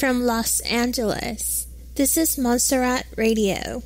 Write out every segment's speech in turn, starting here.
from Los Angeles. This is Montserrat Radio.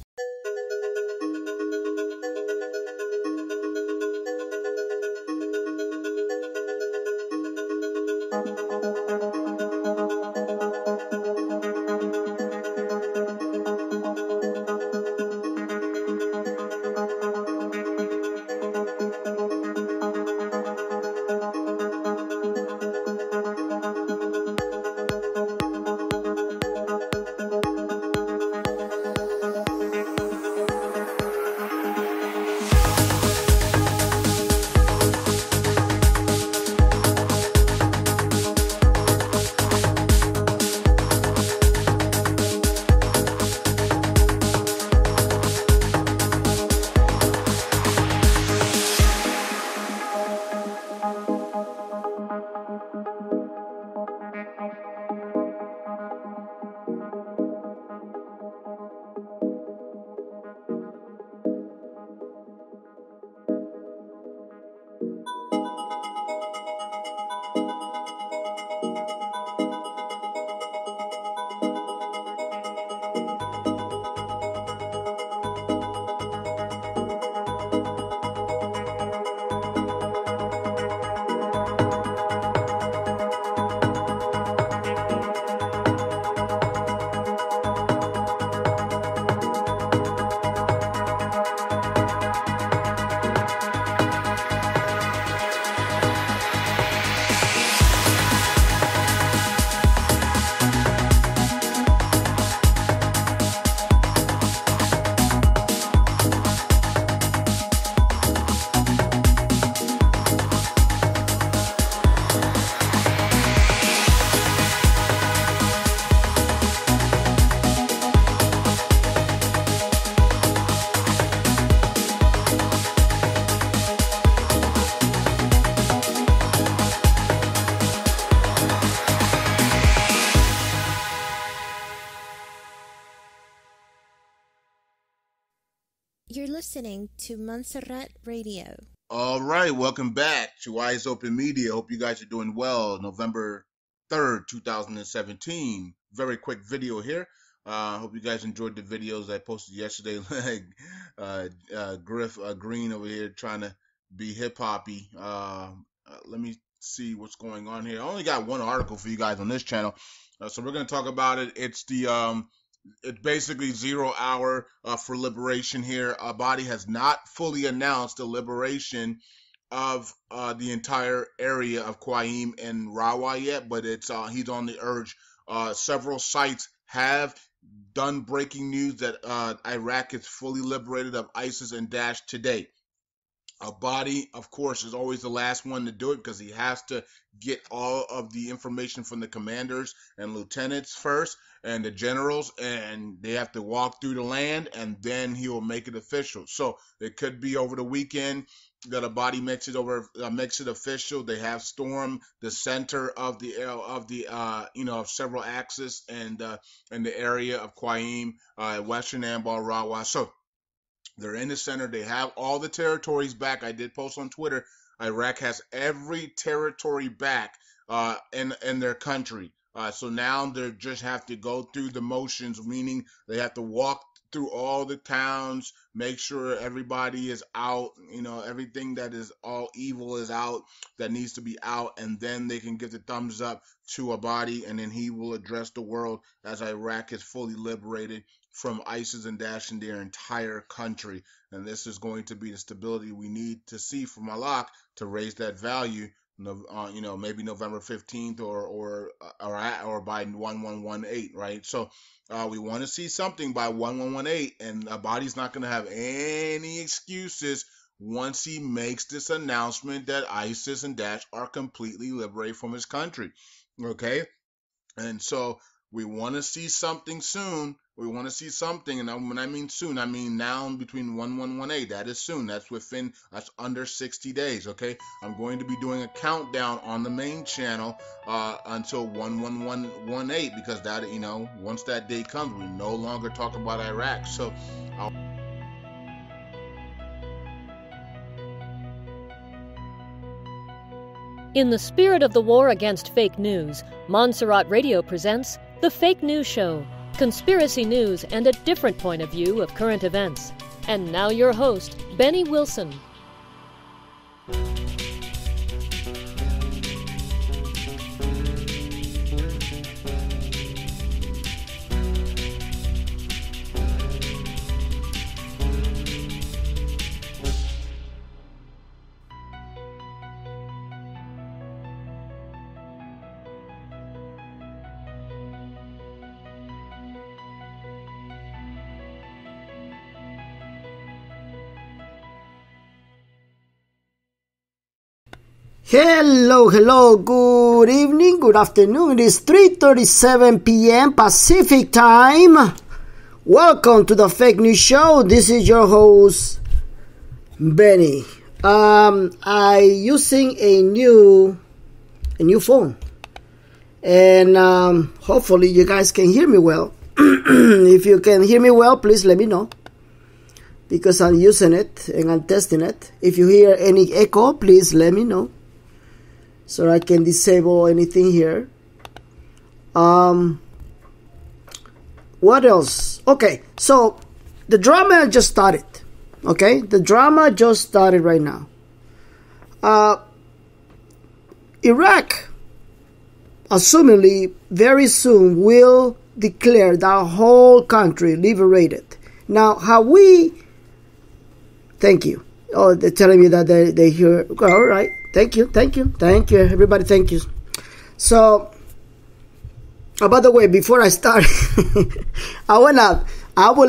You're listening to Montserrat Radio. All right, welcome back to Eyes Open Media. Hope you guys are doing well. November 3rd, 2017. Very quick video here. Hope you guys enjoyed the videos I posted yesterday. Griff Green over here trying to be hip-hoppy. Let me see what's going on here. I only got one article for you guys on this channel, so we're going to talk about it. It's basically 0 hour for liberation here. Abadi has not fully announced the liberation of the entire area of Qaim and Rawa yet, but it's he's on the urge. Several sites have done breaking news that Iraq is fully liberated of ISIS and Daesh today. Abadi, of course, is always the last one to do it because he has to get all of the information from the commanders and lieutenants first and the generals, and they have to walk through the land, and then he will make it official. So it could be over the weekend that Abadi makes it official. They have stormed the center of of several axes and the area of Qaim, Western Anbar, Rawa. So they're in the center. They have all the territories back. I did post on Twitter. Iraq has every territory back in their country. So now they just have to go through the motions, meaning they have to walk through all the towns, make sure everybody is out, everything that is all evil is out, that needs to be out, and then they can give the thumbs up to Abadi, and then he will address the world as Iraq is fully liberated from ISIS and Daesh in their entire country. And this is going to be the stability we need to see from Malak to raise that value, maybe November 15th or by 1118, right? So we want to see something by 1118, and Abadi's not going to have any excuses once he makes this announcement that ISIS and Daesh are completely liberated from his country, okay? And so we want to see something soon. We want to see something, and when I mean soon, I mean now between 1118. That is soon. That's under 60 days, okay? I'm going to be doing a countdown on the main channel until 1118, because that, once that day comes, we no longer talk about Iraq. So in the spirit of the war against fake news, Montserrat Radio presents The Fake News Show. Conspiracy news and a different point of view of current events. And now your host, Benny Wilson. Hello, good evening, good afternoon. It is 3:37 p.m. Pacific time. Welcome to the Fake News Show. This is your host, Benny. I using a new phone, and hopefully you guys can hear me well. If you can hear me well, please let me know, because I'm using it and I'm testing it. If you hear any echo, please let me know, so I can disable anything here. What else? Okay, so the drama just started. Okay, the drama just started right now. Iraq, assumingly, very soon will declare the whole country liberated. Now, thank you. Oh, they're telling me that they hear. All right. Thank you, everybody. Thank you. So, by the way, before I start, I would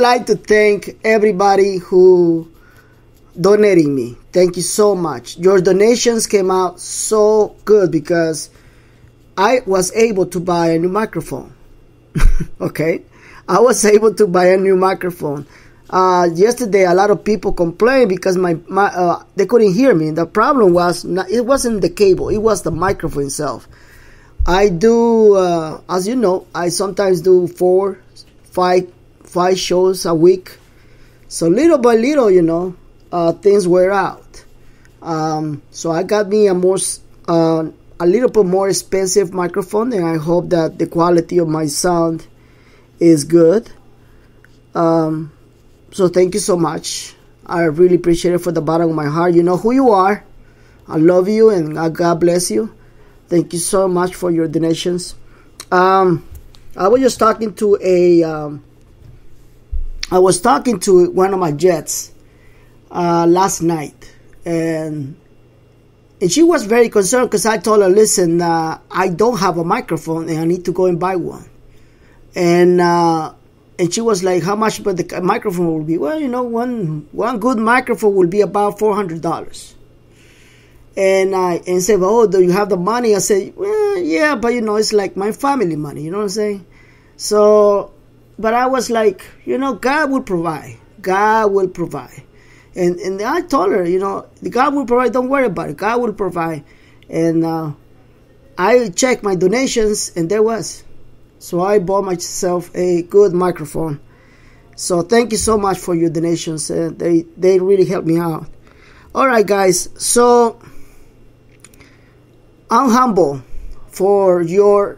like to thank everybody who donating me. Thank you so much. Your donations came out so good because I was able to buy a new microphone. Okay, I was able to buy a new microphone. Yesterday, a lot of people complained because they couldn't hear me. The problem was it wasn't the cable; it was the microphone itself. I do, as you know, I sometimes do 4, 5 shows a week. So little by little, things wear out. So I got me a little bit more expensive microphone, and I hope that the quality of my sound is good. So thank you so much. I really appreciate it from the bottom of my heart. You know who you are. I love you, and God bless you. Thank you so much for your donations. I was just talking to one of my jets last night, and she was very concerned because I told her, listen, I don't have a microphone and I need to go and buy one. And she was like, how much but the microphone will be? Well, one good microphone will be about $400. And said, well, do you have the money? I said, well, yeah, but it's like my family money, you know what I'm saying? So, but I was like, God will provide. God will provide. And I told her, God will provide, don't worry about it. God will provide. And I checked my donations, and there was. So I bought myself a good microphone. So thank you so much for your donations. They really helped me out. All right, guys. So I'm humble for your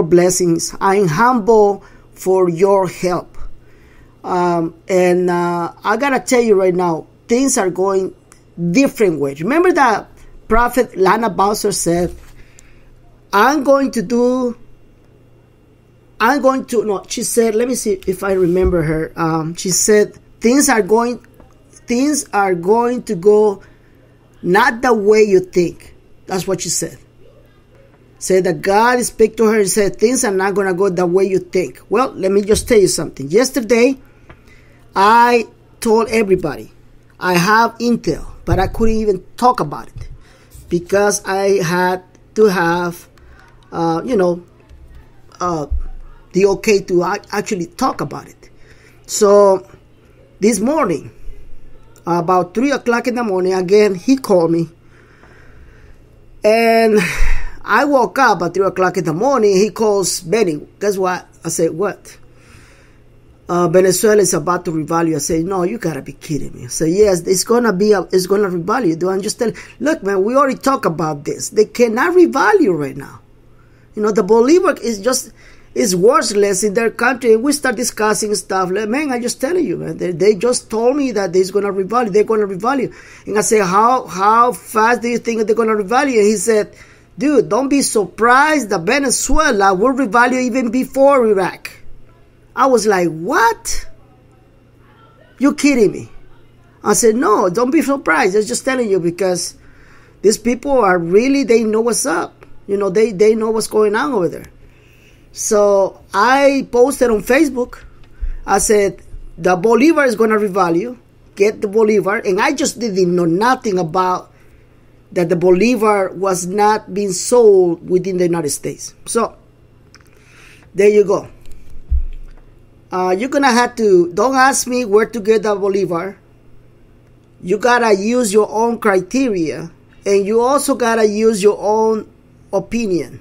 blessings. I'm humble for your help. And I gotta tell you right now, things are going different ways. Remember that Prophet Lana Bowser said, she said, let me see if I remember her. She said, things are going to go not the way you think. That's what she said. Said that God spoke to her and said, things are not going to go the way you think. Well, let me just tell you something. Yesterday, I told everybody I have intel, but I couldn't even talk about it because I had to have the okay to actually talk about it. So this morning, about 3 o'clock in the morning, again, he called me. And I woke up at 3 o'clock in the morning. He calls, Benny, guess what? I said, what? Venezuela is about to revalue. I said, no, you gotta be kidding me. I said, yes, it's gonna revalue. Do I just tell you, look, man, we already talked about this. They cannot revalue right now. The bolivar is worthless in their country. And we start discussing stuff. Like, man, I'm just telling you, man. They just told me that they're going to revalue. They're going to revalue. And I say, how fast do you think they're going to revalue? And he said, dude, don't be surprised that Venezuela will revalue even before Iraq. I was like, what? You kidding me? I said, no, don't be surprised. I'm just telling you, because these people are really, they know what's up. They know what's going on over there. So I posted on Facebook. I said, the bolivar is going to revalue. Get the bolivar. And I just didn't know nothing about that the bolivar was not being sold within the United States. So there you go. You're going to have to, don't ask me where to get the bolivar. You got to use your own criteria. And you also got to use your own opinion.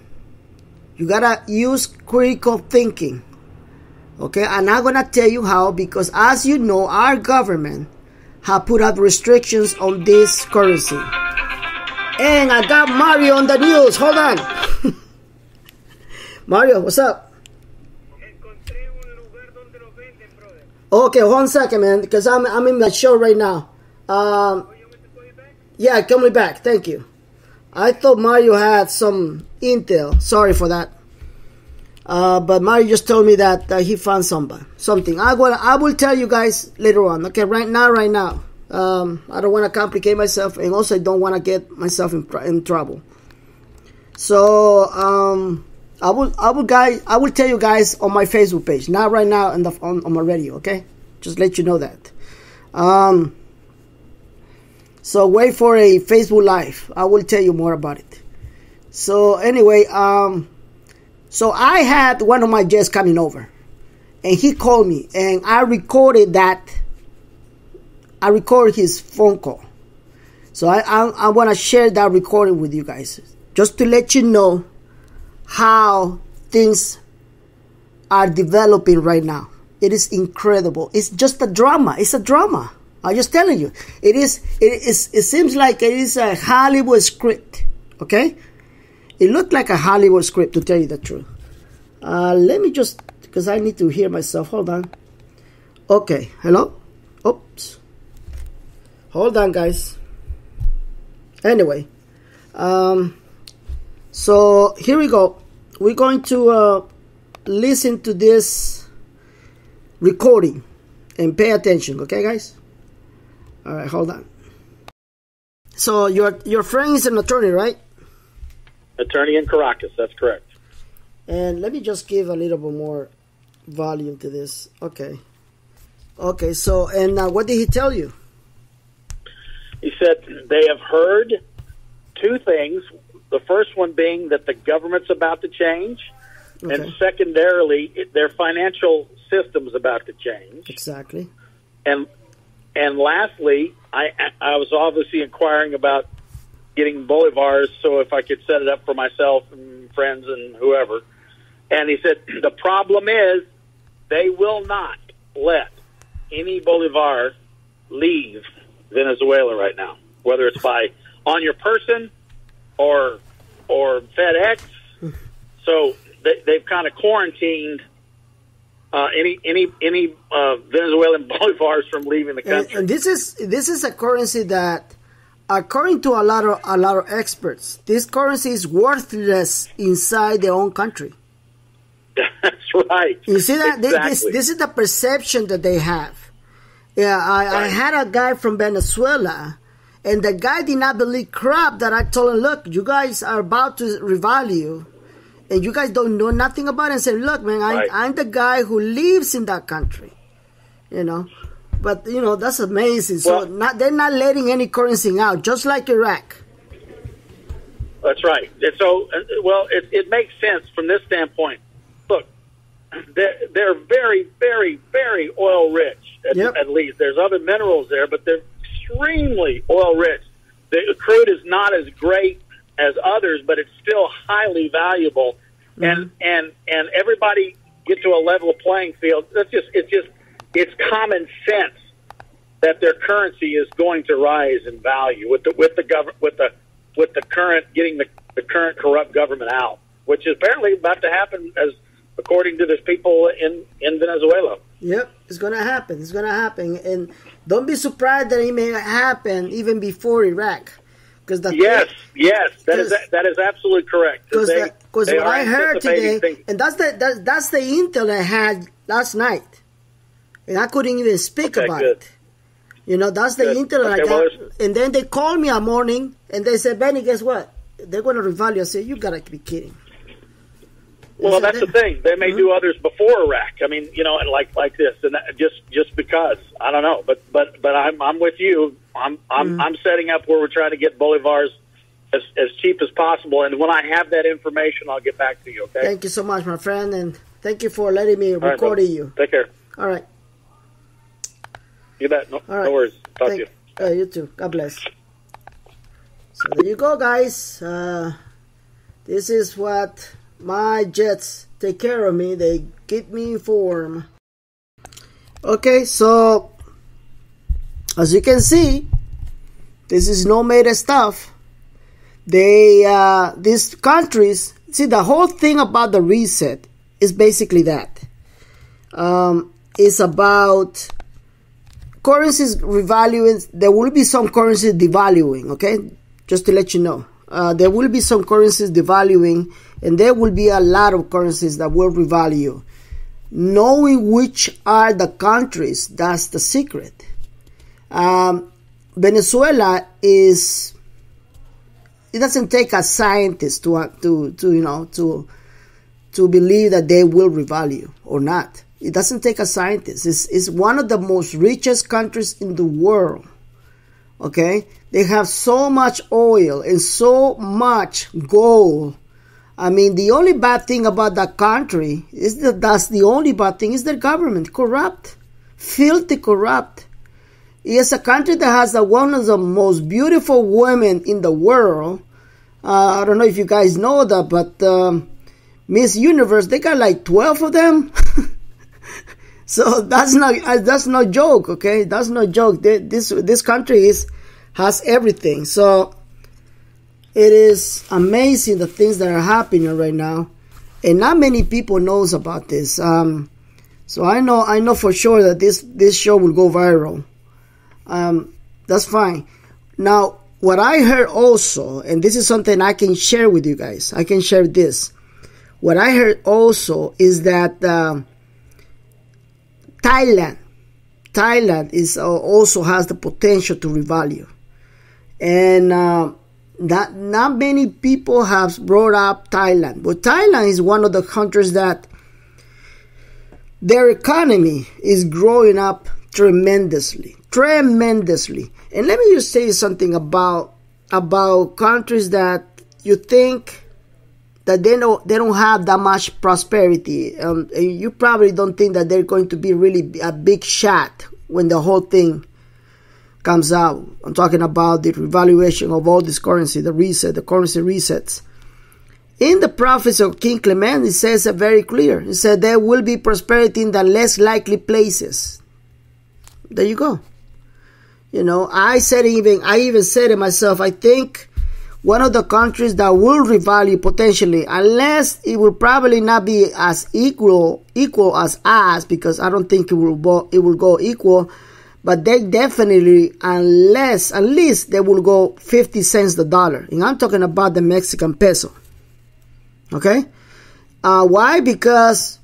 You got to use critical thinking. Okay? I'm not going to tell you how, because as you know, our government have put out restrictions on this currency. And I got Mario on the news. Hold on. Mario, what's up? Okay, 1 second, man, because I'm in my show right now. Yeah, coming back. Thank you. I thought Mario had some intel. Sorry for that. But Mario just told me that he found something. I will tell you guys later on. Okay, right now. I don't want to complicate myself, and also I don't want to get myself in trouble. So I will tell you guys on my Facebook page. Not right now on my radio. Okay, just let you know that. So wait for a Facebook Live. I will tell you more about it. So anyway, so I had one of my guests coming over, and he called me, and I recorded that. I recorded his phone call. So I want to share that recording with you guys, just to let you know how things are developing right now. It is incredible. It's just a drama. It's a drama. I'm just telling you. It seems like it is a Hollywood script. Okay? It looked like a Hollywood script, to tell you the truth. Let me just, because I need to hear myself. Hold on. Okay. Hello? Oops. Hold on, guys. Anyway. So here we go. We're going to listen to this recording and pay attention. Okay, guys? All right, hold on. So your friend is an attorney, right? Attorney in Caracas, that's correct. And let me just give a little bit more volume to this. Okay. Okay, so, and what did he tell you? He said they have heard two things. The first one being that the government's about to change. Okay. And secondarily, their financial system's about to change. Exactly. And lastly, I was obviously inquiring about getting bolivars, so if I could set it up for myself and friends and whoever. And he said, the problem is they will not let any bolivar leave Venezuela right now, whether it's on your person or FedEx. So they've kind of quarantined any Venezuelan bolivars from leaving the country. And this is a currency that, according to a lot of experts, this currency is worthless inside their own country. That's right. You see that? Exactly. This is the perception that they have. Yeah, I had a guy from Venezuela, and the guy did not believe crap that I told him, look, you guys are about to revalue, and you guys don't know nothing about it. And said, look, man, I'm the guy who lives in that country, But, that's amazing. So they're not letting any currency out, just like Iraq. That's right. And so, it makes sense from this standpoint. Look, they're very, very, very oil rich. At least there's other minerals there, but they're extremely oil rich. The crude is not as great as others, but it's still highly valuable. Mm-hmm. And everybody get to a level playing field. It's common sense that their currency is going to rise in value with the current getting the current corrupt government out. which is apparently about to happen, as according to these people in Venezuela. Yep, it's going to happen. It's going to happen. And don't be surprised that it may happen even before Iraq. Yes, that is absolutely correct. Because what I heard today, and that's the intel I had last night, and I couldn't even speak about it. You know, that's the intel I got. And then they called me a morning, and they said, Benny, guess what? They're going to revalue. I said, you got to be kidding. Well, that's the thing. They may do others before Iraq. I mean, you know, and like this, and just because I don't know, but I'm with you. I'm setting up where we're trying to get bolivars as cheap as possible, and when I have that information, I'll get back to you. Okay. Thank you so much, my friend, and thank you for letting me record you. Take care. All right. You bet. No worries. Talk to you. You too. God bless. So there you go, guys. This is what my jets take care of me. They keep me informed. Okay, so as you can see, this is no made stuff. These countries, see, the whole thing about the reset is basically that. It's about currencies revaluing. There will be some currencies devaluing, okay? Just to let you know. There will be some currencies devaluing, and there will be a lot of currencies that will revalue. Knowing which are the countries, that's the secret. Venezuela it doesn't take a scientist to believe that they will revalue or not. It doesn't take a scientist. It's one of the most richest countries in the world. Okay? They have so much oil and so much gold. I mean, the only bad thing about that country is that's the only bad thing is their government. Corrupt. Filthy corrupt. It's a country that has one of the most beautiful women in the world. I don't know if you guys know that, but Miss Universe, they got like 12 of them. So that's no joke, okay? That's no joke. This country has everything. So it is amazing the things that are happening right now, and not many people knows about this. So I know for sure that this show will go viral. That's fine. Now, what I heard also, and this is something I can share with you guys. I can share this. What I heard also is that Thailand is also has the potential to revalue, and that not many people have brought up Thailand. But Thailand is one of the countries that their economy is growing up tremendously. And let me just say something about countries that you think that they don't have that much prosperity. You probably don't think that they're going to be really a big shot when the whole thing comes out. I'm talking about the revaluation of all this currency, the currency resets. In the Prophecies of King Clement, it says it very clear. It said there will be prosperity in the less likely places. There you go. You know, I even said it myself. I think one of the countries that will revalue potentially, unless it will probably not be as equal as us, because I don't think it will go equal, but they definitely, at least they will go 50 cents the dollar. And I'm talking about the Mexican peso. Okay? Why? Because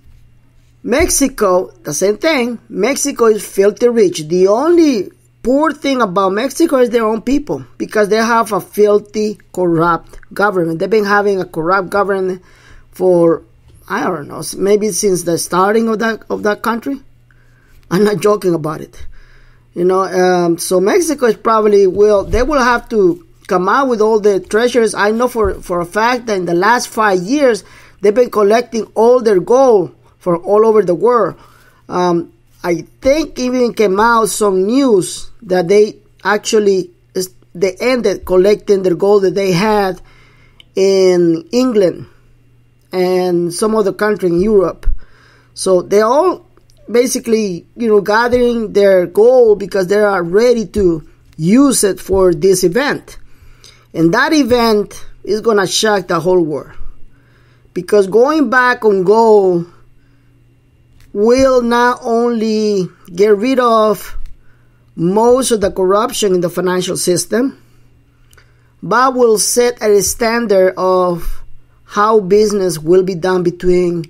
Mexico, the same thing. Mexico is filthy rich. The only poor thing about Mexico is their own people, because they have a filthy, corrupt government. They've been having a corrupt government for, I don't know, maybe since the starting of that country. I'm not joking about it. You know, so Mexico is probably they will have to come out with all the treasures. I know for a fact that in the last 5 years, they've been collecting all their gold for all over the world. I think even came out some news that they ended collecting their gold that they had in England and some other country in Europe. So they all basically, gathering their gold because they are ready to use it for this event. And that event is going to shock the whole world. Because going back on gold will not only get rid of most of the corruption in the financial system, but will set a standard of how business will be done between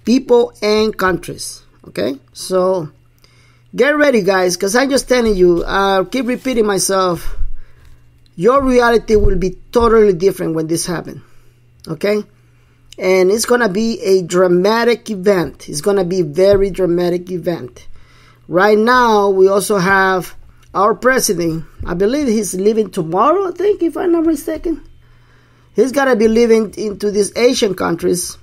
people and countries. Okay, so get ready, guys, because I'm just telling you, I'll keep repeating myself, your reality will be totally different when this happens. Okay, and it's going to be a dramatic event. It's going to be a very dramatic event. Right now, we also have our president. I believe he's leaving tomorrow, I think, if I'm not mistaken. He's got to be leaving into these Asian countries,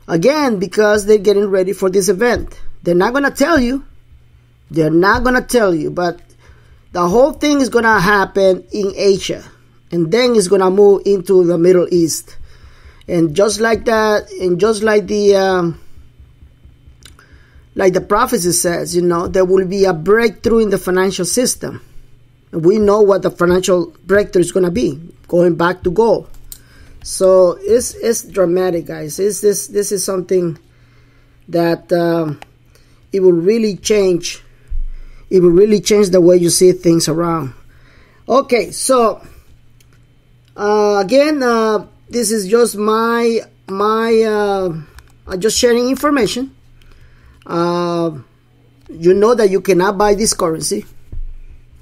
again, because they're getting ready for this event. They're not going to tell you. They're not going to tell you, but the whole thing is going to happen in Asia, and then it's going to move into the Middle East. And just like that, and just like the prophecy says, you know, there will be a breakthrough in the financial system. And we know what the financial breakthrough is going to be, going back to gold. So it's dramatic, guys. This is something that it will really change. It will really change the way you see things around. Okay, so again, this is just my just sharing information. You know that you cannot buy this currency.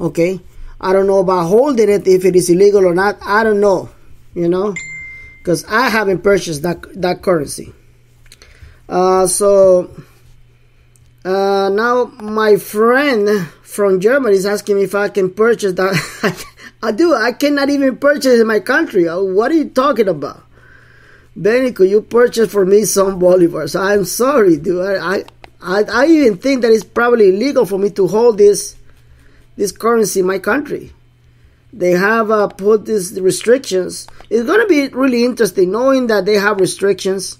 Okay, I don't know about holding it, if it is illegal or not. I don't know, you know, because I haven't purchased that currency. So now my friend from Germany is asking me if I can purchase that. I do. I cannot even purchase in my country. What are you talking about? Benny, could you purchase for me some bolivars? I'm sorry, dude. I even think that it's probably illegal for me to hold this currency in my country. They have put these restrictions. It's going to be really interesting knowing that they have restrictions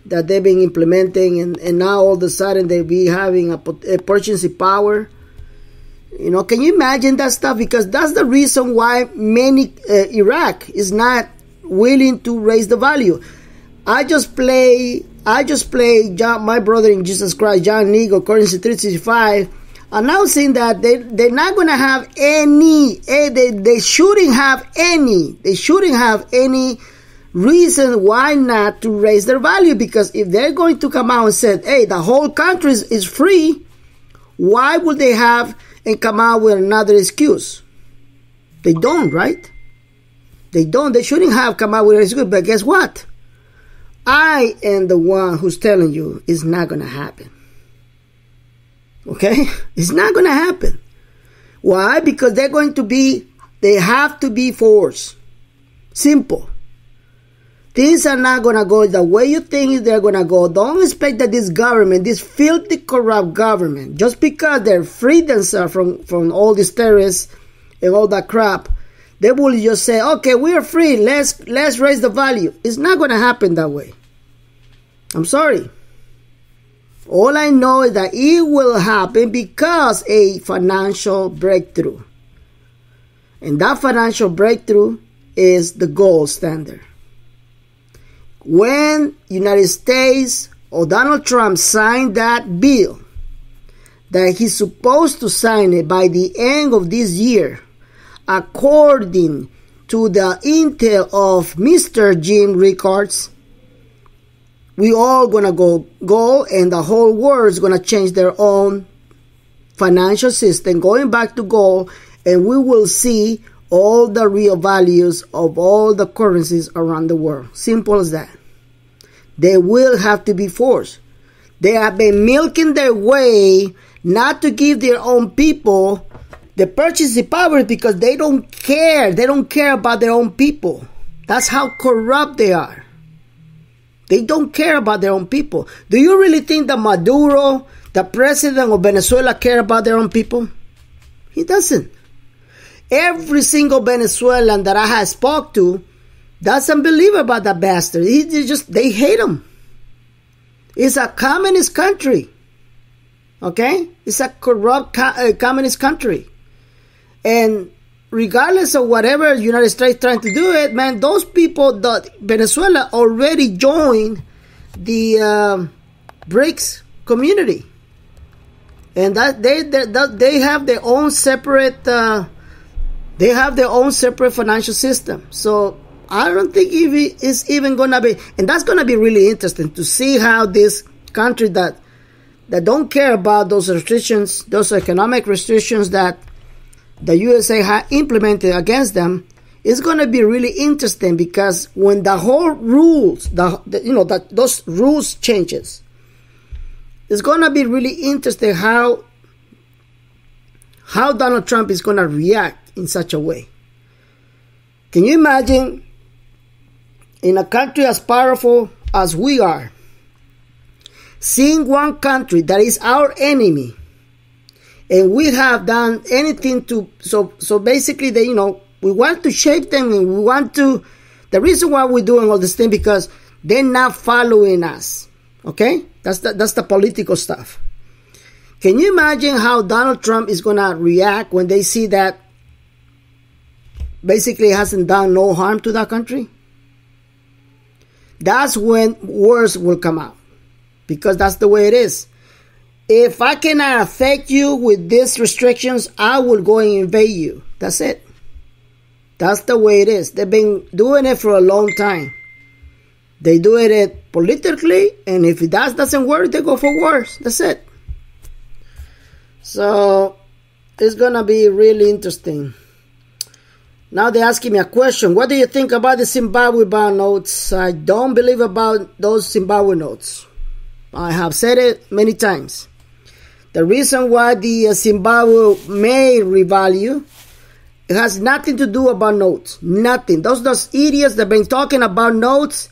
that they've been implementing, and now all of a sudden they'll be having a purchasing power. You know, can you imagine that stuff? Because that's the reason why many Iraq is not willing to raise the value. I just play John, my brother in Jesus Christ, John Nigo, Currency 365, announcing that they're not going to have any, they shouldn't have any reason why not to raise their value. Because if they're going to come out and say, hey, the whole country is free, why would they have and come out with another excuse? They don't, right? They don't. They shouldn't have come out with an excuse. But guess what? I am the one who's telling you it's not going to happen. Okay? It's not going to happen. Why? Because they have to be forced. Simple. Things are not going to go the way you think they're going to go. Don't expect that this government, this filthy, corrupt government, just because they're freed themselves from all these terrorists and all that crap, they will just say, okay, we are free. Let's raise the value. It's not going to happen that way. I'm sorry. All I know is that it will happen because a financial breakthrough. And that financial breakthrough is the gold standard. When United States or Donald Trump signed that bill, that he's supposed to sign it by the end of this year, according to the intel of Mr. Jim Rickards, we all gonna go and the whole world is gonna change their own financial system, going back to gold, and we will see all the real values of all the currencies around the world. Simple as that. They will have to be forced. They have been milking their way not to give their own people the purchasing power because they don't care. They don't care about their own people. That's how corrupt they are. They don't care about their own people. Do you really think that Maduro, the president of Venezuela, care about their own people? He doesn't. Every single Venezuelan that I have spoke to doesn't believe about that bastard. They hate him. It's a communist country. Okay? It's a corrupt communist country. And regardless of whatever the United States trying to do it, man, those people, that Venezuela already joined the BRICS community, and that they have their own separate financial system. So I don't think it's even gonna be, and that's gonna be really interesting to see how this country that don't care about those restrictions, those economic restrictions that the USA had implemented against them, is going to be really interesting, because when the whole rules, those rules changes, it's going to be really interesting how Donald Trump is going to react in such a way. Can you imagine, in a country as powerful as we are, seeing one country that is our enemy, and we have done anything to, so basically we want to shape them, and we want to, the reason why we're doing all this thing, because they're not following us. Okay? That's the political stuff. Can you imagine how Donald Trump is going to react when they see that basically hasn't done no harm to that country? That's when words will come out, because that's the way it is. If I cannot affect you with these restrictions, I will go and invade you. That's it. That's the way it is. They've been doing it for a long time. They do it politically, and if that doesn't work, they go for wars. That's it. So it's going to be really interesting. Now they're asking me a question. What do you think about the Zimbabwe bond notes? I don't believe about those Zimbabwe notes. I have said it many times. The reason why the Zimbabwe may revalue, it has nothing to do about notes. Nothing. Those idiots that have been talking about notes,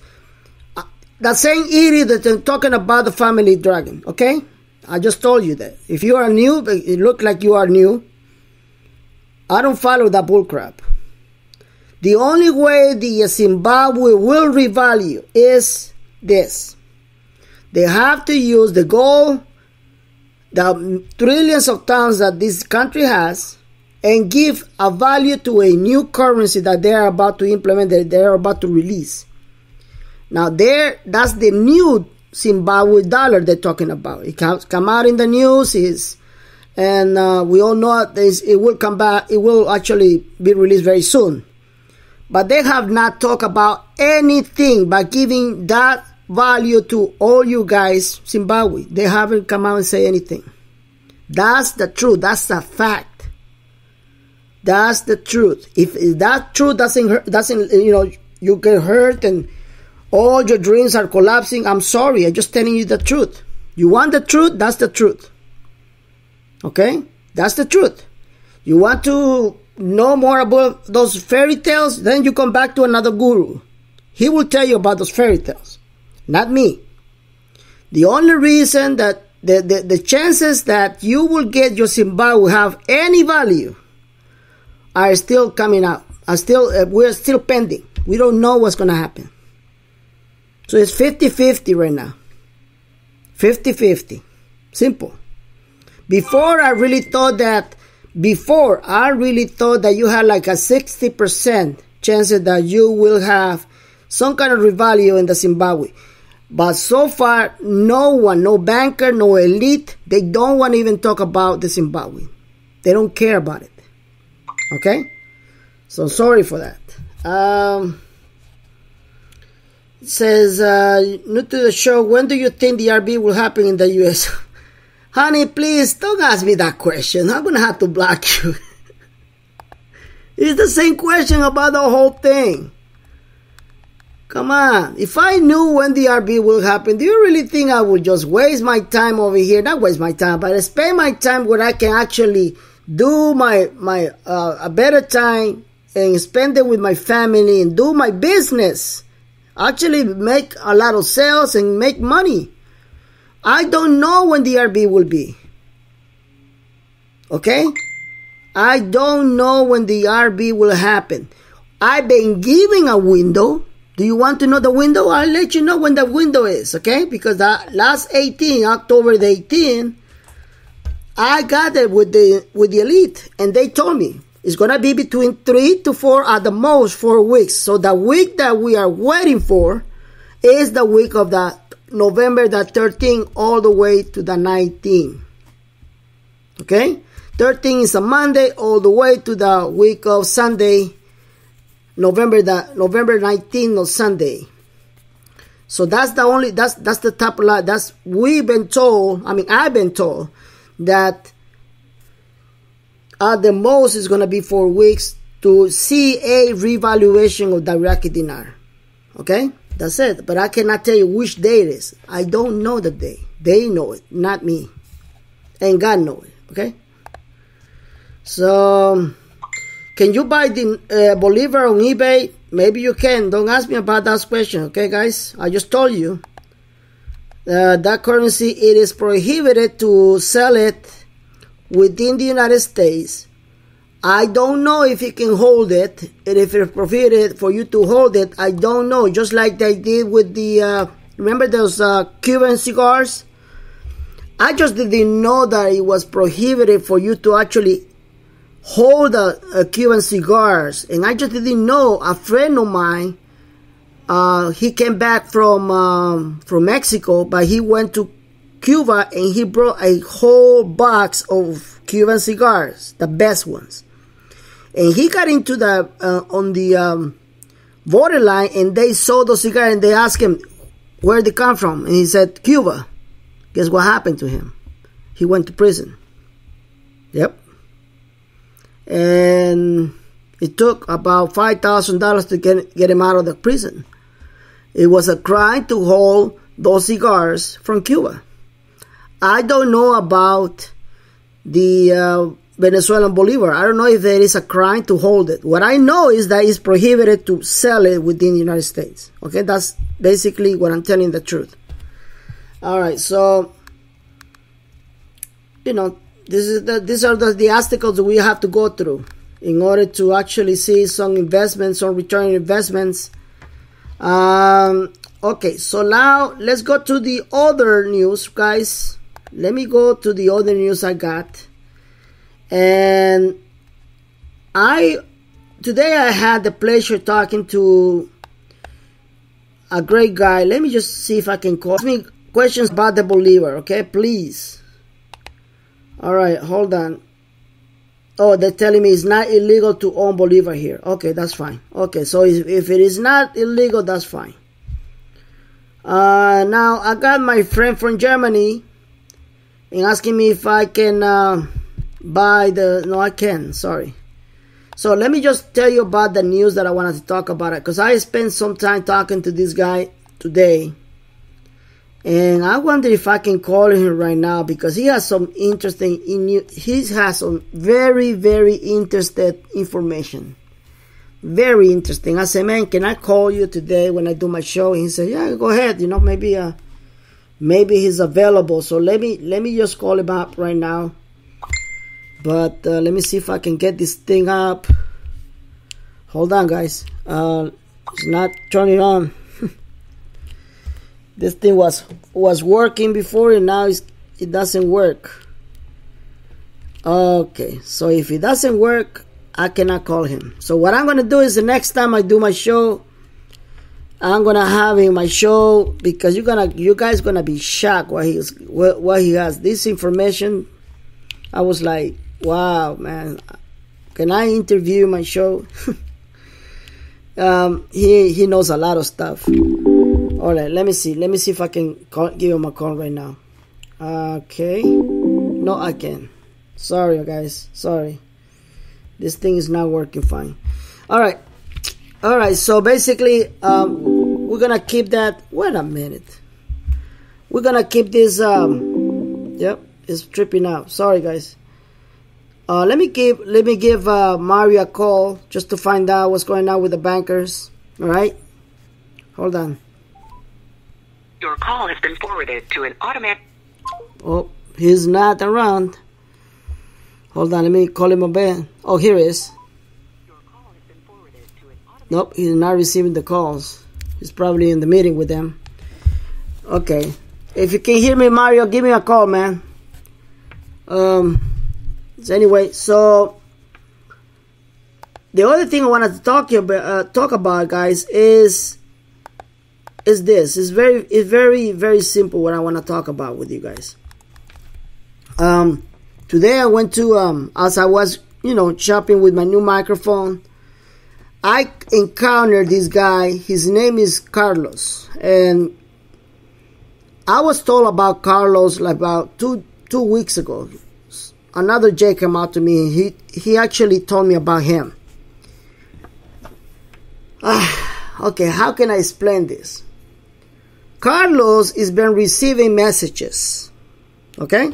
the same idiot that been talking about the family dragon. Okay? I just told you that. If you are new, it looks like you are new. I don't follow that bullcrap. The only way the Zimbabwe will revalue is this. They have to use the gold, the trillions of tons that this country has, and give a value to a new currency that they are about to implement, that they are about to release. Now that's the new Zimbabwe dollar they're talking about. It come out in the news, and we all know it will come back. It will actually be released very soon. But they have not talked about anything by giving that value to all you guys, Zimbabwe. They haven't come out and say anything. That's the truth. That's the fact. That's the truth. If that truth doesn't you get hurt and all your dreams are collapsing, I'm sorry. I'm just telling you the truth. You want the truth? That's the truth. Okay? That's the truth. You want to know more about those fairy tales? Then you come back to another guru. He will tell you about those fairy tales. Not me. The only reason that the chances that you will get your Zimbabwe have any value are still coming out. We're still pending. We don't know what's going to happen. So it's 50-50 right now. 50-50. Simple. Before I really thought that you had like a 60% chances that you will have some kind of revalue in the Zimbabwe. But so far, no one, no banker, no elite, they don't want to even talk about the Zimbabwe. They don't care about it. Okay? So sorry for that. It says, new to the show, when do you think the RB will happen in the US? Honey, please don't ask me that question. I'm going to have to block you. It's the same question about the whole thing. Come on. If I knew when the RB will happen, do you really think I would just waste my time over here? Not waste my time, but spend my time where I can actually do a better time and spend it with my family and do my business. Actually make a lot of sales and make money. I don't know when the RB will be. Okay? I don't know when the RB will happen. I've been giving a window. Do you want to know the window? I'll let you know when the window is, okay? Because the last October the 18th, I got it with the elite, and they told me It's going to be between 3 to 4, at the most 4 weeks. So the week that we are waiting for is the week of the November the 13th all the way to the 19th. Okay? 13 is a Monday all the way to the week of Sunday, November 19th of Sunday. So that's the top line. That's we've been told. I mean, I've been told that at the most is going to be 4 weeks to see a revaluation of the Iraqi dinar. Okay, that's it. But I cannot tell you which day it is. I don't know the day. They know it, not me, and God knows it. Okay. So, can you buy the Bolivar on eBay? Maybe you can. Don't ask me about that question, okay, guys? I just told you. That currency, it is prohibited to sell it within the United States. I don't know if you can hold it. And if it's prohibited for you to hold it, I don't know. Just like they did with the, remember those Cuban cigars? I just didn't know that it was prohibited for you to actually hold Cuban cigars, and I just didn't know. A friend of mine, he came back from Mexico, but he went to Cuba and he brought a whole box of Cuban cigars, the best ones. And he got into the on the borderline, and they saw those cigars and they asked him where they come from, and he said Cuba. Guess what happened to him? He went to prison. Yep. And it took about $5,000 to get him out of the prison. It was a crime to hold those cigars from Cuba. I don't know about the Venezuelan Bolivar. I don't know if there is a crime to hold it. What I know is that it's prohibited to sell it within the United States. Okay, that's basically what I'm telling the truth. All right, so, you know, these are the obstacles that we have to go through in order to actually see some investments, some return investments. Okay, so now let's go to the other news, guys. Let me go to the other news I got. And today I had the pleasure talking to a great guy. Let me just see if I can call. Ask me questions about the Bolivar, okay, please. All right, hold on. Oh, they're telling me it's not illegal to own Bolivar here. Okay, that's fine. Okay, so if it is not illegal, that's fine. Now, I got my friend from Germany and asking me if I can buy the... No, I can. Sorry. So let me just tell you about the news that I wanted to talk about it, because I spent some time talking to this guy today. And I wonder if I can call him right now, because he has some interesting, he has some very, very interesting information. Very interesting. I said, man, can I call you today when I do my show? And he said, yeah, go ahead. You know, maybe he's available. So let me just call him up right now. But let me see if I can get this thing up. Hold on, guys. It's not turning on. This thing was working before, and now it doesn't work. Okay, so if it doesn't work, I cannot call him. So what I'm going to do is the next time I do my show, I'm going to have him my show, because you guys going to be shocked what he has. This information, I was like, wow, man. Can I interview my show? He knows a lot of stuff. All right, let me see if I can give him a call right now. Okay. No, I can't. Sorry, guys. Sorry. This thing is not working fine. All right. So basically, we're going to keep that. Wait a minute. We're going to keep this. Yep, it's tripping out. Sorry, guys. Let me give Mario a call just to find out what's going on with the bankers. All right. Hold on. Your call has been forwarded to an automatic... Oh, he's not around. Hold on, let me call him again. Oh, here he is. Your call has been forwarded to an automatic... Nope, he's not receiving the calls. He's probably in the meeting with them. Okay. If you can hear me, Mario, give me a call, man. Anyway, so the other thing I wanted to talk about, guys, is this. It's very, very simple what I want to talk about with you guys. Today I went to, as I was, shopping with my new microphone, I encountered this guy. His name is Carlos. And I was told about Carlos like about two weeks ago. Another Jay came out to me. And he actually told me about him. Okay, how can I explain this? Carlos has been receiving messages. Okay?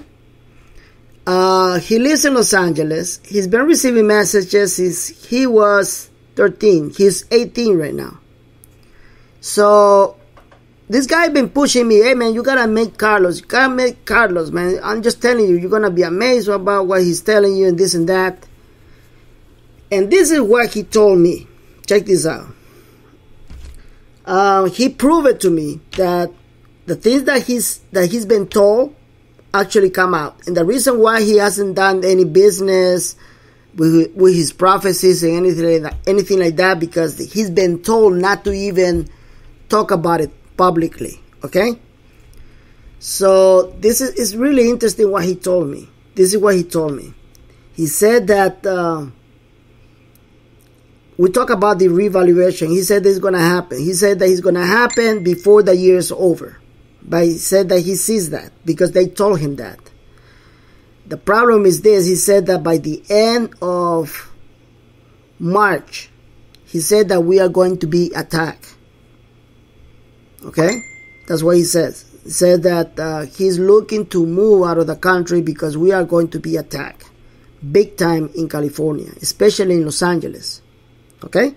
He lives in Los Angeles. He's been receiving messages since he was 13. He's 18 right now. So this guy been pushing me. Hey man, you gotta make Carlos. You gotta make Carlos, man. I'm just telling you, you're gonna be amazed about what he's telling you and this and that. And this is what he told me. Check this out. He proved it to me that the things that he's been told actually come out. And the reason why he hasn't done any business with his prophecies and anything like that, because he's been told not to even talk about it publicly. Okay? So this is really interesting what he told me. This is what he told me. He said that we talk about the revaluation. He said this is going to happen. He said that it's going to happen before the year is over. But he said that he sees that because they told him that. The problem is this. He said that by the end of March, he said that we are going to be attacked. Okay? That's what he says. He said that he's looking to move out of the country because we are going to be attacked. Big time in California, especially in Los Angeles. Okay?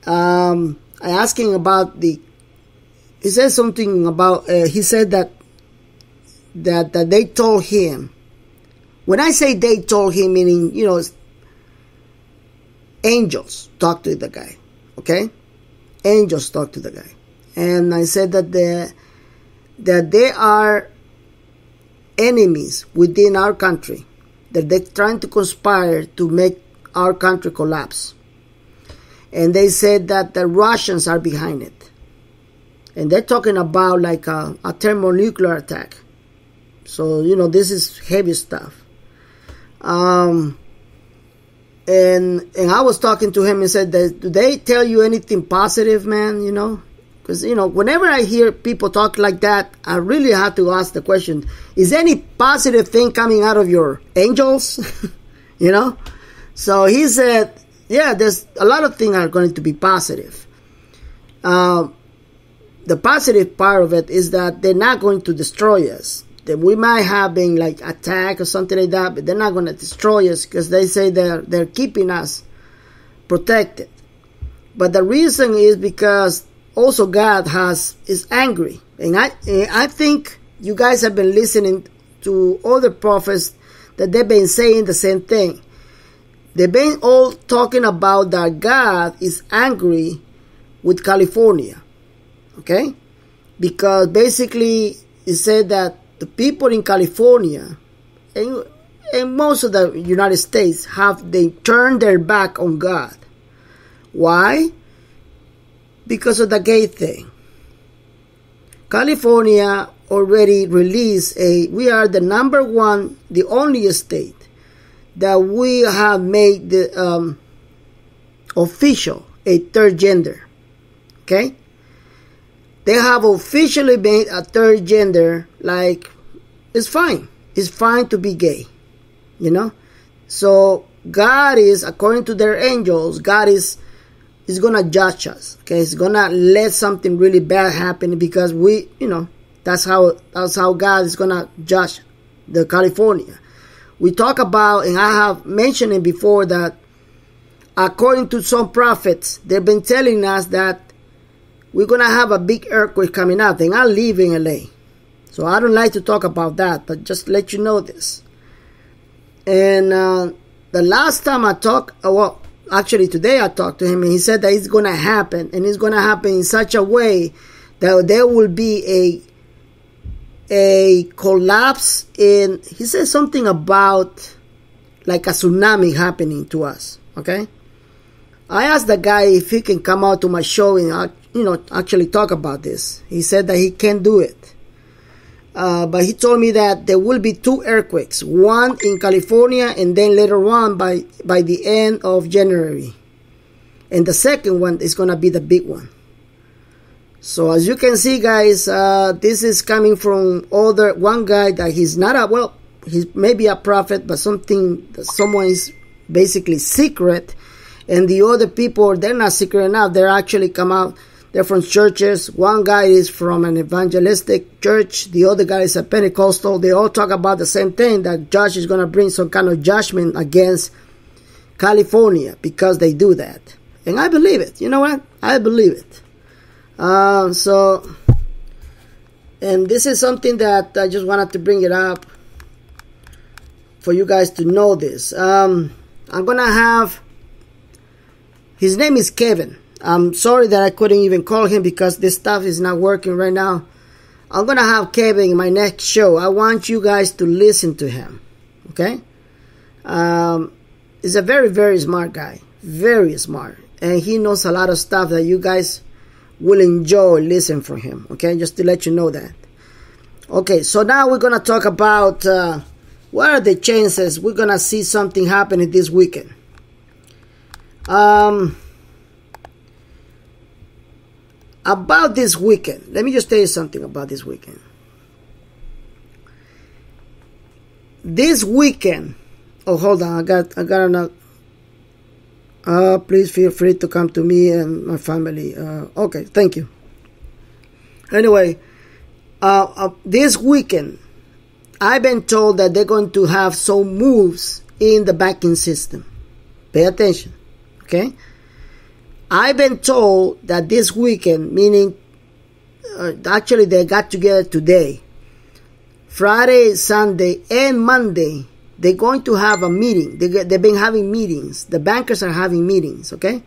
I asked him about he said something about, he said that they told him. When I say they told him, meaning, angels talk to the guy. Okay? Angels talk to the guy. And I said that there are enemies within our country, that they're trying to conspire to make our country collapse. And they said that the Russians are behind it. And they're talking about like a thermonuclear attack. So, this is heavy stuff. And I was talking to him and said, do they tell you anything positive, man? Because, whenever I hear people talk like that, I really have to ask the question, is any positive thing coming out of your angels? So he said, yeah, there's a lot of things are going to be positive. The positive part of it is that they're not going to destroy us. That we might have been like attacked or something like that, but they're not going to destroy us because they say they're keeping us protected. But the reason is because also God is angry. And I think you guys have been listening to other prophets that they've been saying the same thing. They've been all talking about that God is angry with California. Okay? Because basically it said that the people in California and most of the United States they turned their back on God. Why? Because of the gay thing. California already released we are the number one, the only state that we have made the official a third gender. Okay? They have officially made a third gender, like, it's fine. It's fine to be gay. So God is, according to their angels, God is going to judge us. Okay? He's going to let something really bad happen because that's how God is going to judge the California. We talk about, and I have mentioned it before, that according to some prophets, they've been telling us that we're going to have a big earthquake coming up. And I live in LA. So I don't like to talk about that, but just let you know this. And the last time I talked, actually today I talked to him and he said that it's going to happen. And it's going to happen in such a way that there will be a collapse he said something about like a tsunami happening to us. Okay? I asked the guy if he can come out to my show and, actually talk about this. He said that he can't do it. But he told me that there will be 2 earthquakes, one in California and then later on by the end of January. And the second one is going to be the big one. So as you can see, guys, this is coming from one guy that he's not he's maybe a prophet, but someone is basically secret. And the other people, they're not secret enough. They're actually come out. They're from churches. One guy is from an evangelistic church. The other guy is a Pentecostal. They all talk about the same thing, that Josh is going to bring some kind of judgment against California because they do that. And I believe it. You know what? I believe it. And this is something that I just wanted to bring it up for you guys to know this. I'm going to have, his name is Kevin. I'm sorry that I couldn't even call him because this stuff is not working right now. I'm going to have Kevin in my next show. I want you guys to listen to him. Okay? He's a very, very smart guy. Very smart. And he knows a lot of stuff that you guys will enjoy listening from him. Okay? Just to let you know that. Okay, so now we're going to talk about what are the chances we're going to see something happening this weekend. About this weekend, let me just tell you something about this weekend. This weekend, oh, hold on, I got another. Please feel free to come to me and my family. Okay, thank you. Anyway, this weekend, I've been told that they're going to have some moves in the banking system. Pay attention, okay? I've been told that this weekend, meaning actually they got together today, Friday, Sunday, and Monday, they're going to have a meeting. They've been having meetings. The bankers are having meetings, okay?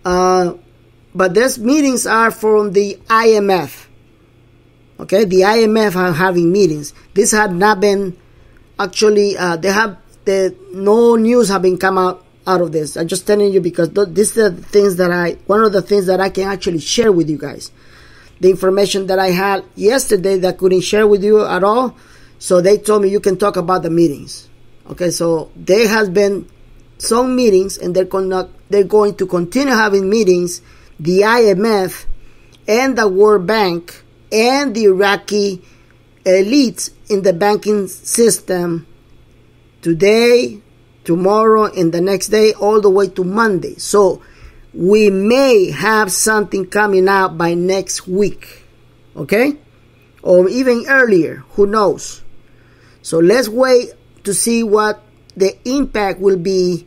But these meetings are from the IMF, okay? The IMF are having meetings. This had not been actually, no news have been come out of this. I'm just telling you because this is the things that one of the things that I can actually share with you guys. The information that I had yesterday that I couldn't share with you at all. So they told me you can talk about the meetings. Okay, so there has been some meetings and they're going to continue having meetings. The IMF and the World Bank and the Iraqi elites in the banking system today, tomorrow, and the next day, all the way to Monday. So we may have something coming out by next week, okay? Or even earlier, who knows? So let's wait to see what the impact will be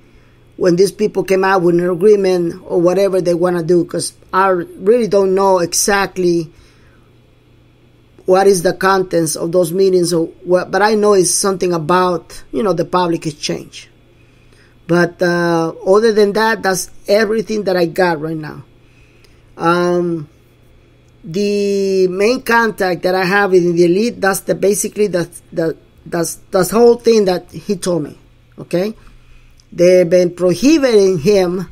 when these people came out with an agreement or whatever they want to do, because I really don't know exactly what is the contents of those meetings, or what, but I know it's something about, the public exchange. But other than that, that's everything that I got right now. The main contact that I have in the elite, that's basically the whole thing that he told me. Okay, they've been prohibiting him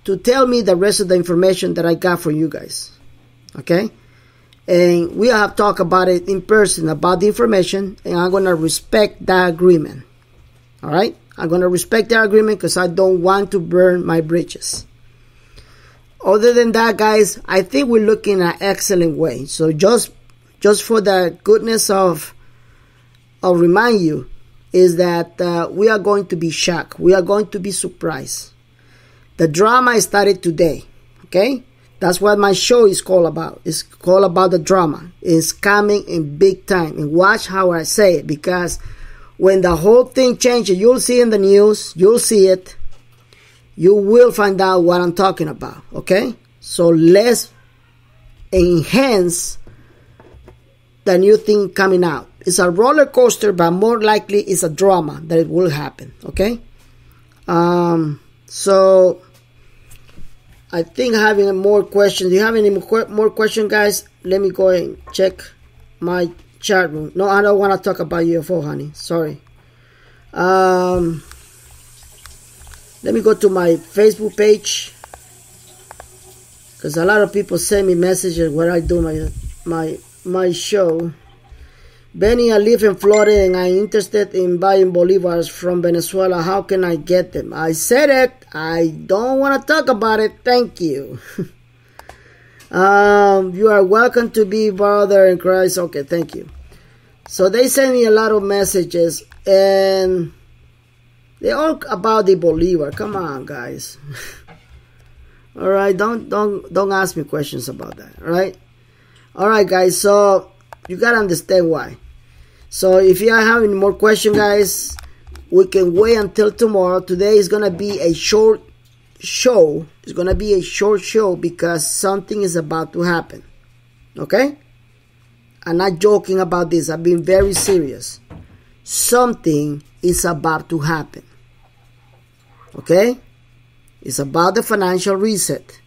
to tell me the rest of the information that I got for you guys. Okay, and we have talked about it in person about the information, and I'm gonna respect that agreement. All right. I'm going to respect their agreement because I don't want to burn my bridges. Other than that, guys, I think we're looking at an excellent way. So just for the goodness of remind you is that we are going to be shocked. We are going to be surprised. The drama started today. Okay? That's what my show is called about. It's called about the drama. It's coming in big time. And watch how I say it, because when the whole thing changes, you'll see in the news, you'll see it, you will find out what I'm talking about, okay? So let's enhance the new thing coming out. It's a roller coaster, but more likely it's a drama that it will happen, okay? So I think having more questions. Do you have any more questions, guys? Let me go and check my chat room. No, I don't want to talk about UFO, honey. Sorry. Let me go to my Facebook page, because a lot of people send me messages when I do my show. Benny, I live in Florida and I'm interested in buying bolivars from Venezuela. How can I get them? I said it. I don't want to talk about it. Thank you. You are welcome to be brother in Christ. Okay, thank you. So they send me a lot of messages and they're all about the bolivar. Come on, guys. All right, don't ask me questions about that. All right, guys. So you gotta understand why. So if you are having more questions, guys, we can wait until tomorrow. Today is gonna be a short show. It's gonna be a short show because something is about to happen. Okay? I'm not joking about this. I'm being very serious. Something is about to happen. Okay? It's about the financial reset.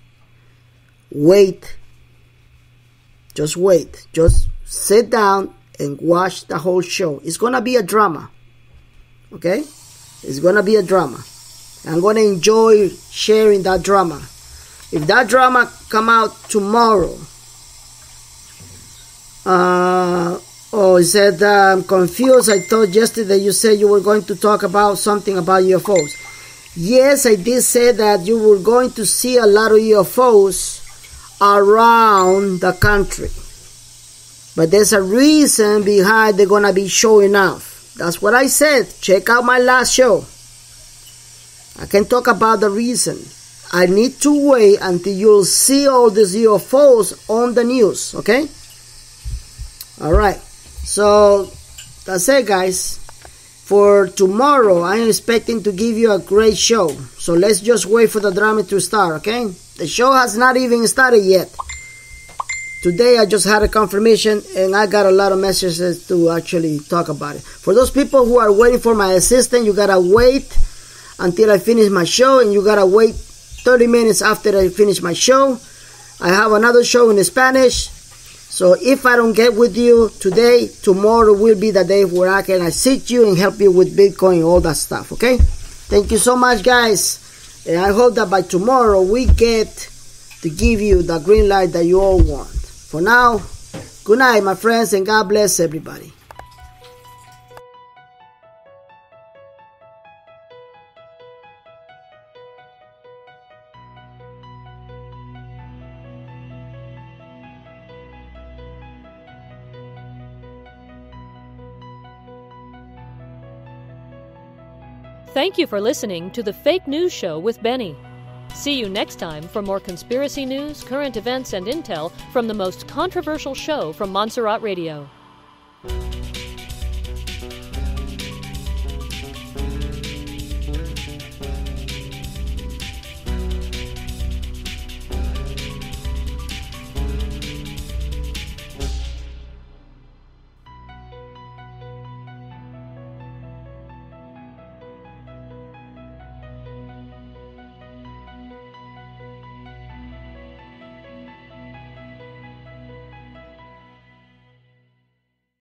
Wait. Just wait. Just sit down and watch the whole show. It's going to be a drama. Okay? It's going to be a drama. I'm going to enjoy sharing that drama. If that drama come out tomorrow, it said, I'm confused. I thought yesterday you said you were going to talk about something about UFOs. Yes, I did say that you were going to see a lot of UFOs around the country. But there's a reason behind they're going to be showing off. That's what I said. Check out my last show. I can talk about the reason. I need to wait until you'll see all these UFOs on the news, okay? Alright. So, that's it, guys. For tomorrow, I'm expecting to give you a great show. So, let's just wait for the drama to start, okay? The show has not even started yet. Today I just had a confirmation and I got a lot of messages to actually talk about it. For those people who are waiting for my assistant, you gotta wait until I finish my show, and you gotta wait 30 minutes after I finish my show. I have another show in Spanish. So if I don't get with you today, tomorrow will be the day where I can assist you and help you with Bitcoin and all that stuff, okay? Thank you so much, guys. And I hope that by tomorrow we get to give you the green light that you all want. For now, good night, my friends, and God bless everybody. Thank you for listening to the Fake News Show with Benny. See you next time for more conspiracy news, current events, and intel from the most controversial show from Montserrat Radio.